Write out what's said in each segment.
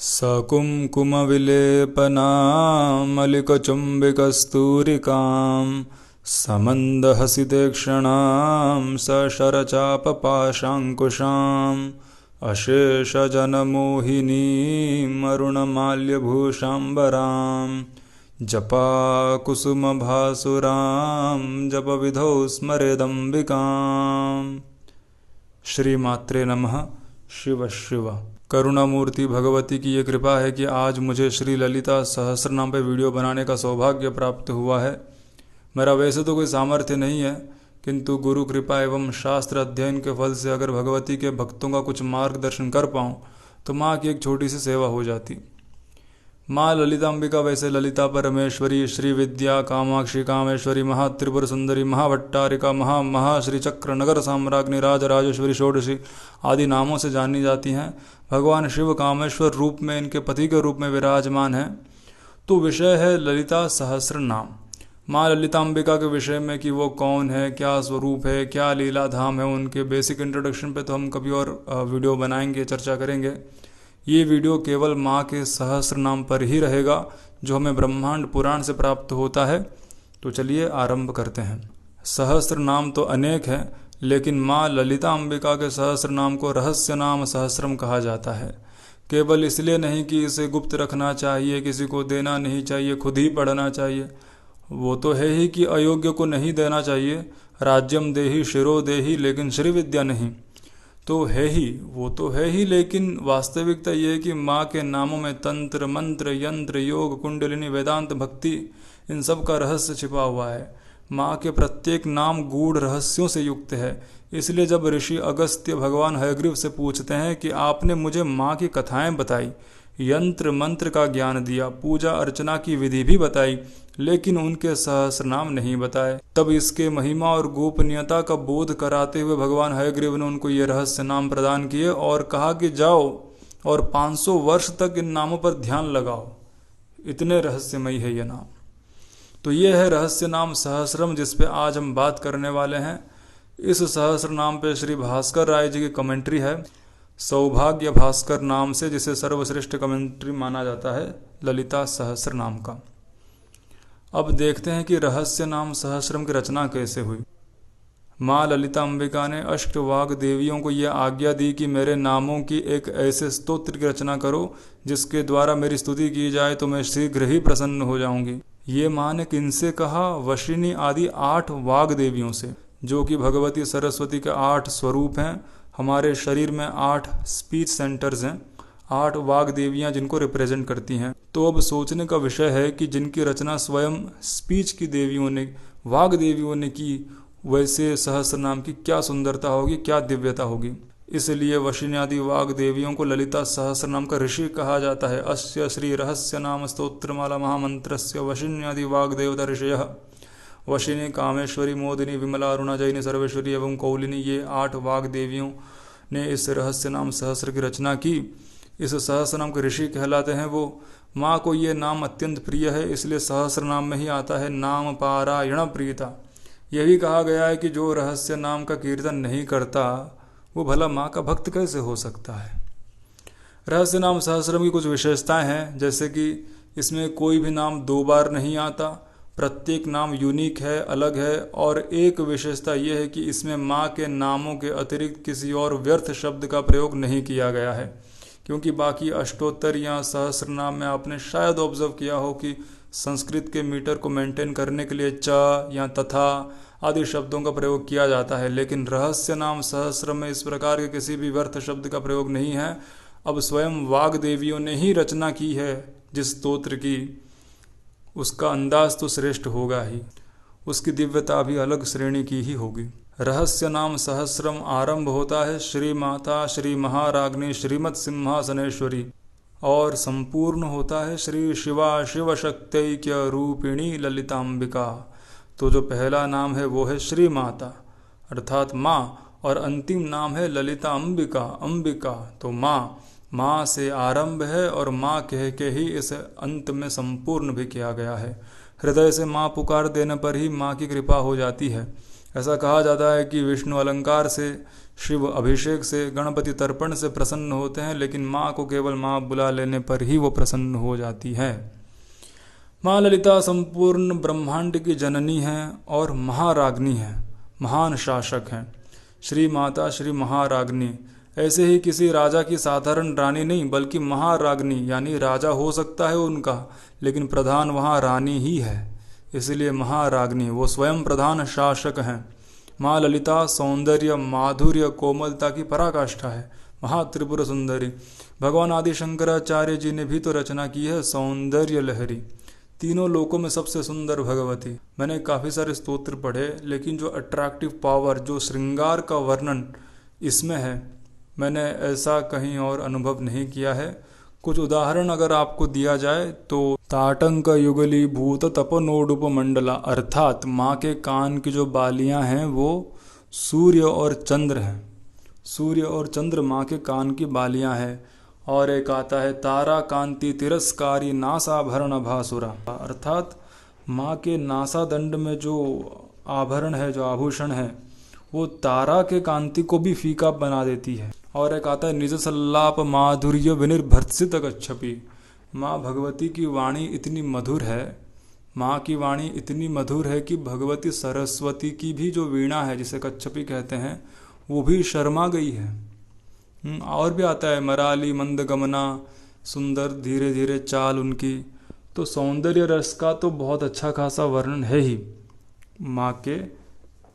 सकुङ्कुमविलेपनामलिकचुम्बिकस्तूरिकां समन्दहसितेक्षणां सशरचापपाशाङ्कुशाम् अशेषजनमोहिनीम् अरुणमाल्यभूषाम्बरां जपाकुसुमभासुरां जपविधौ स्मरेदम्बिकाम्। श्रीमात्रे नमः। शिव शिव। करुणामूर्ति भगवती की ये कृपा है कि आज मुझे श्री ललिता सहस्रनाम पे वीडियो बनाने का सौभाग्य प्राप्त हुआ है। मेरा वैसे तो कोई सामर्थ्य नहीं है, किंतु गुरु कृपा एवं शास्त्र अध्ययन के फल से अगर भगवती के भक्तों का कुछ मार्गदर्शन कर पाऊँ तो माँ की एक छोटी सी सेवा हो जाती। माँ ललितांबिका वैसे ललिता परमेश्वरी, श्री विद्या, कामाक्षी, कामेश्वरी, महात्रिपुर सुंदरी, महाभट्टारिका, महा श्री चक्र, नगर साम्राज्ञी, राजराजेश्वरी, षोडशी आदि नामों से जानी जाती हैं। भगवान शिव कामेश्वर रूप में इनके पति के रूप में विराजमान हैं। तो विषय है ललिता सहस्र नाम। माँ ललितांबिका के विषय में कि वो कौन है, क्या स्वरूप है, क्या लीला धाम है, उनके बेसिक इंट्रोडक्शन पे तो हम कभी और वीडियो बनाएंगे, चर्चा करेंगे। ये वीडियो केवल माँ के सहस्र नाम पर ही रहेगा जो हमें ब्रह्मांड पुराण से प्राप्त होता है। तो चलिए आरंभ करते हैं। सहस्र नाम तो अनेक हैं, लेकिन माँ ललिता अंबिका के सहस्र नाम को रहस्य नाम सहस्रम कहा जाता है। केवल इसलिए नहीं कि इसे गुप्त रखना चाहिए, किसी को देना नहीं चाहिए, खुद ही पढ़ना चाहिए। वो तो है ही कि अयोग्य को नहीं देना चाहिए। राज्यम देहि शिरो देहि, लेकिन श्री विद्या नहीं। तो है ही, वो तो है ही, लेकिन वास्तविकता ये है कि माँ के नामों में तंत्र, मंत्र, यंत्र, योग, कुंडलिनी, वेदांत, भक्ति, इन सब का रहस्य छिपा हुआ है। माँ के प्रत्येक नाम गूढ़ रहस्यों से युक्त है। इसलिए जब ऋषि अगस्त्य भगवान हयग्रीव से पूछते हैं कि आपने मुझे माँ की कथाएं बताई, यंत्र मंत्र का ज्ञान दिया, पूजा अर्चना की विधि भी बताई, लेकिन उनके सहस्र नाम नहीं बताए, तब इसके महिमा और गोपनीयता का बोध कराते हुए भगवान हयग्रीव ने उनको ये रहस्य नाम प्रदान किए और कहा कि जाओ और 500 वर्ष तक इन नामों पर ध्यान लगाओ। इतने रहस्यमयी है ये नाम। तो ये है रहस्य नाम सहस्रम, जिस पे आज हम बात करने वाले हैं। इस सहस्र नाम पे श्री भास्कर राय जी की कमेंट्री है, सौभाग्य भास्कर नाम से, जिसे सर्वश्रेष्ठ कमेंट्री माना जाता है ललिता सहस्र नाम का। अब देखते हैं कि रहस्य नाम सहस्रम की रचना कैसे हुई। माँ ललिता अंबिका ने अष्टवाग देवियों को यह आज्ञा दी कि मेरे नामों की एक ऐसे स्तोत्र की रचना करो जिसके द्वारा मेरी स्तुति की जाए तो मैं शीघ्र ही प्रसन्न हो जाऊंगी। ये माँ ने किनसे कहा? वशिनी आदि 8 वाग देवियों से, जो कि भगवती सरस्वती के 8 स्वरूप हैं। हमारे शरीर में 8 स्पीच सेंटर्स हैं, 8 वाग देवियाँ जिनको रिप्रेजेंट करती हैं। तो अब सोचने का विषय है कि जिनकी रचना स्वयं स्पीच की देवियों ने, वाग देवियों ने की, वैसे सहस्र नाम की क्या सुंदरता होगी, क्या दिव्यता होगी। इसलिए वशिन्यादि वाग देवियों को ललिता सहस्र नाम का ऋषि कहा जाता है। अस्य श्री रहस्य नाम स्तोत्रमाला महामंत्रस्य वशिन्यादि वाग देवता ऋषयः वशिनी, कामेश्वरी, मोदिनी, विमला, अरुणा, जैनी, सर्वेश्वरी एवं कौलिनी, ये 8 वाग देवियों ने इस रहस्य नाम सहस्र की रचना की। इस सहस्र नाम के ऋषि कहलाते हैं वो। माँ को ये नाम अत्यंत प्रिय है, इसलिए सहस्र नाम में ही आता है नाम पारायण प्रीता। यह भी कहा गया है कि जो रहस्य नाम का कीर्तन नहीं करता वो भला माँ का भक्त कैसे हो सकता है। रहस्य नाम सहस्रम की कुछ विशेषताएं हैं, जैसे कि इसमें कोई भी नाम 2 बार नहीं आता, प्रत्येक नाम यूनिक है, अलग है। और एक विशेषता यह है कि इसमें माँ के नामों के अतिरिक्त किसी और व्यर्थ शब्द का प्रयोग नहीं किया गया है। क्योंकि बाकी अष्टोत्तर या सहस्र नाम में आपने शायद ऑब्जर्व किया हो कि संस्कृत के मीटर को मेंटेन करने के लिए च या तथा आदि शब्दों का प्रयोग किया जाता है, लेकिन रहस्य नाम सहस्र में इस प्रकार के किसी भी व्यर्थ शब्द का प्रयोग नहीं है। अब स्वयं वाग देवियों ने ही रचना की है जिस स्तोत्र की, उसका अंदाज तो श्रेष्ठ होगा ही, उसकी दिव्यता भी अलग श्रेणी की ही होगी। रहस्य नाम सहस्रम आरंभ होता है श्री माता श्री महाराग्नि श्रीमत् सिंहासनेश्वरी और संपूर्ण होता है श्री शिवा शिव शक्त्यैक्य रूपिणी ललितांबिका। तो जो पहला नाम है वो है श्री माता अर्थात माँ, और अंतिम नाम है ललिता अंबिका, अंबिका। तो माँ से आरंभ है और माँ कह के ही इसे अंत में संपूर्ण भी किया गया है। हृदय से माँ पुकार देने पर ही माँ की कृपा हो जाती है। ऐसा कहा जाता है कि विष्णु अलंकार से, शिव अभिषेक से, गणपति तर्पण से प्रसन्न होते हैं, लेकिन माँ को केवल माँ बुला लेने पर ही वो प्रसन्न हो जाती है। माँ ललिता संपूर्ण ब्रह्मांड की जननी है और महाराग्नी है, महान शासक हैं। श्री माता श्री महाराग्नी ऐसे ही किसी राजा की साधारण रानी नहीं, बल्कि महाराग्नी, यानी राजा हो सकता है उनका, लेकिन प्रधान वहाँ रानी ही है, इसलिए महाराग्नी। वो स्वयं प्रधान शासक हैं। माँ ललिता सौंदर्य, माधुर्य, कोमलता की पराकाष्ठा है, महात्रिपुर सुंदरी। भगवान आदि शंकराचार्य जी ने भी तो रचना की है सौंदर्य लहरी, तीनों लोकों में सबसे सुंदर भगवती। मैंने काफ़ी सारे स्तोत्र पढ़े, लेकिन जो अट्रैक्टिव पावर, जो श्रृंगार का वर्णन इसमें है, मैंने ऐसा कहीं और अनुभव नहीं किया है। कुछ उदाहरण अगर आपको दिया जाए तो ताटंक युगली भूत तपनोडुप मंडला, अर्थात माँ के कान की जो बालियाँ हैं वो सूर्य और चंद्र हैं। सूर्य और चंद्र माँ के कान की बालियाँ हैं। और एक आता है तारा कांति तिरस्कारी नासाभरण भासुरा, अर्थात माँ के नासा दंड में जो आभरण है, जो आभूषण है, वो तारा के कांति को भी फीका बना देती है। और एक आता है निज सल्लाप माधुर्य विनिर्भर्सित कच्छपी, माँ भगवती की वाणी इतनी मधुर है, माँ की वाणी इतनी मधुर है कि भगवती सरस्वती की भी जो वीणा है, जिसे कच्छपी कहते हैं, वो भी शर्मा गई है। और भी आता है मराली मंद गमना, सुंदर धीरे धीरे चाल उनकी। तो सौंदर्य रस का तो बहुत अच्छा खासा वर्णन है ही माँ के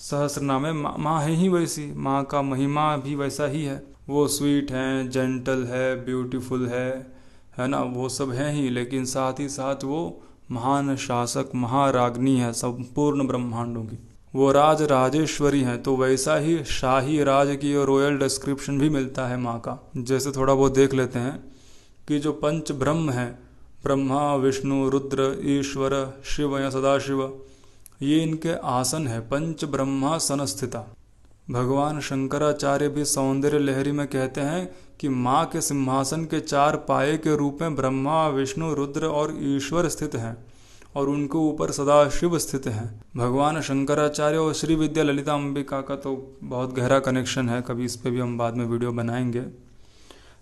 सहस्रनाम में। माँ है ही वैसी, माँ का महिमा भी वैसा ही है। वो स्वीट हैं, जेंटल है, ब्यूटीफुल है ना, वो सब हैं ही, लेकिन साथ ही साथ वो महान शासक, महाराग्नी है संपूर्ण ब्रह्मांडों की। वो राज राजेश्वरी हैं, तो वैसा ही शाही राज की और रॉयल डिस्क्रिप्शन भी मिलता है माँ का। जैसे थोड़ा बहुत देख लेते हैं कि जो पंच ब्रह्म हैं, ब्रह्मा विष्णु रुद्र ईश्वर शिव या सदाशिव, ये इनके आसन है, पंच ब्रह्मासन स्थिता। भगवान शंकराचार्य भी सौंदर्य लहरी में कहते हैं कि माँ के सिंहासन के चार पाए के रूप में ब्रह्मा विष्णु रुद्र और ईश्वर स्थित हैं, और उनके ऊपर सदा शिव स्थित हैं। भगवान शंकराचार्य और श्री विद्या ललिता अंबिका का तो बहुत गहरा कनेक्शन है, कभी इस पे भी हम बाद में वीडियो बनाएंगे।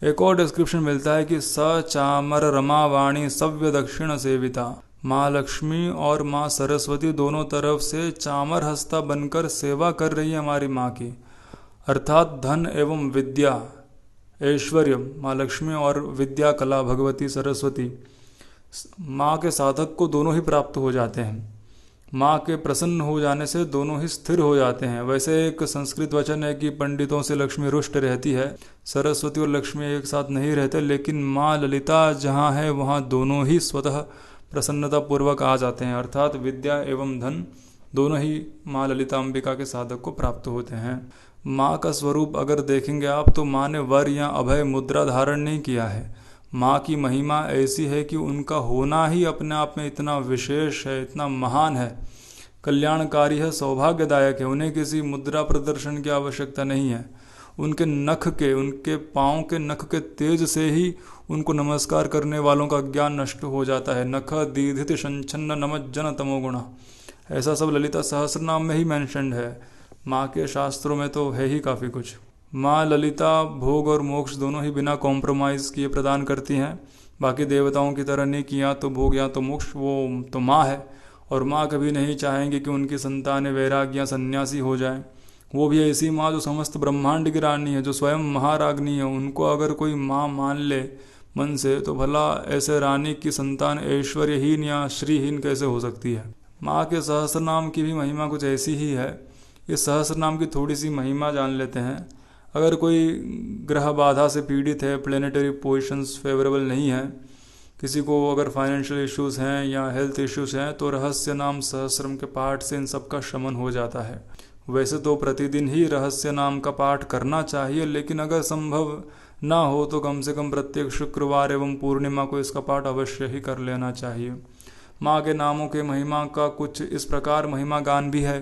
एक और डिस्क्रिप्शन मिलता है कि स चामर रमावाणी सव्य दक्षिण सेविता, माँ लक्ष्मी और माँ सरस्वती दोनों तरफ से चामर हस्ता बनकर सेवा कर रही है हमारी माँ की, अर्थात धन एवं विद्या ऐश्वर्य, माँ लक्ष्मी और विद्या कला भगवती सरस्वती, माँ के साधक को दोनों ही प्राप्त हो जाते हैं। माँ के प्रसन्न हो जाने से दोनों ही स्थिर हो जाते हैं। वैसे एक संस्कृत वचन है कि पंडितों से लक्ष्मी रुष्ट रहती है, सरस्वती और लक्ष्मी एक साथ नहीं रहते, लेकिन माँ ललिता जहाँ है वहाँ दोनों ही स्वतः प्रसन्नता पूर्वक आ जाते हैं, अर्थात विद्या एवं धन दोनों ही माँ ललिता अंबिका के साधक को प्राप्त होते हैं। माँ का स्वरूप अगर देखेंगे आप तो माँ ने वर या अभय मुद्रा धारण नहीं किया है। माँ की महिमा ऐसी है कि उनका होना ही अपने आप में इतना विशेष है, इतना महान है, कल्याणकारी है, सौभाग्यदायक है। उन्हें किसी मुद्रा प्रदर्शन की आवश्यकता नहीं है। उनके नख के, उनके पाँव के नख के तेज से ही उनको नमस्कार करने वालों का ज्ञान नष्ट हो जाता है। नख दीधित संचन्न नमज्जन तमोगुणा, ऐसा सब ललिता सहस्रनाम में ही मेंशन्ड है। माँ के शास्त्रों में तो है ही काफ़ी कुछ। माँ ललिता भोग और मोक्ष दोनों ही बिना कॉम्प्रोमाइज़ किए प्रदान करती हैं। बाकी देवताओं की तरह नहीं कि या तो भोग या तो मोक्ष, वो तो माँ है। और माँ कभी नहीं चाहेंगे कि उनकी संतानें वैराग या सन्यासी हो जाएं। वो भी ऐसी माँ जो समस्त ब्रह्मांड की रानी है, जो स्वयं महाराग्नी है। उनको अगर कोई माँ मान ले मन से, तो भला ऐसे रानी की संतान ऐश्वर्यहीन या श्रीहीन कैसे हो सकती है। माँ के सहस्रनाम की भी महिमा कुछ ऐसी ही है। इस सहस्रनाम की थोड़ी सी महिमा जान लेते हैं। अगर कोई ग्रह बाधा से पीड़ित है, प्लेनेटरी पोजिशंस फेवरेबल नहीं है, किसी को अगर फाइनेंशियल इश्यूज़ हैं या हेल्थ इश्यूज़ हैं, तो रहस्य नाम सहस्रम के पाठ से इन सब का शमन हो जाता है। वैसे तो प्रतिदिन ही रहस्य नाम का पाठ करना चाहिए, लेकिन अगर संभव ना हो तो कम से कम प्रत्येक शुक्रवार एवं पूर्णिमा को इसका पाठ अवश्य ही कर लेना चाहिए। माँ के नामों के महिमा का कुछ इस प्रकार महिमा गान भी है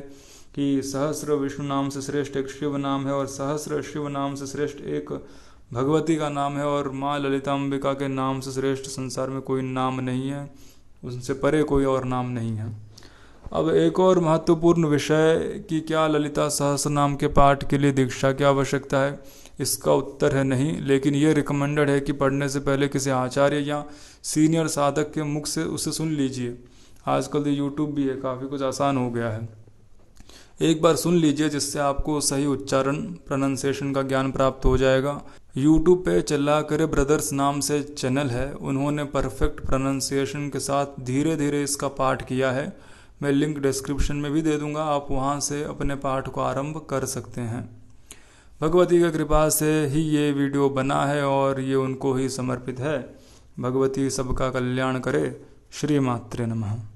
कि सहस्र विष्णु नाम से श्रेष्ठ एक शिव नाम है, और सहस्र शिव नाम से श्रेष्ठ एक भगवती का नाम है, और माँ ललिता अंबिका के नाम से श्रेष्ठ संसार में कोई नाम नहीं है, उनसे परे कोई और नाम नहीं है। अब एक और महत्वपूर्ण विषय कि क्या ललिता सहस्रनाम के पाठ के लिए दीक्षा की आवश्यकता है। इसका उत्तर है नहीं, लेकिन ये रिकमेंडेड है कि पढ़ने से पहले किसी आचार्य या सीनियर साधक के मुख से उसे सुन लीजिए। आजकल तो यूट्यूब भी है, काफ़ी कुछ आसान हो गया है। एक बार सुन लीजिए, जिससे आपको सही उच्चारण प्रोनाउंसिएशन का ज्ञान प्राप्त हो जाएगा। यूट्यूब पे चला करे ब्रदर्स नाम से चैनल है, उन्होंने परफेक्ट प्रोनाउंसिएशन के साथ धीरे धीरे इसका पाठ किया है। मैं लिंक डिस्क्रिप्शन में भी दे दूंगा, आप वहां से अपने पाठ को आरंभ कर सकते हैं। भगवती की कृपा से ही ये वीडियो बना है और ये उनको ही समर्पित है। भगवती सबका कल्याण करे। श्री मात्रे नमः।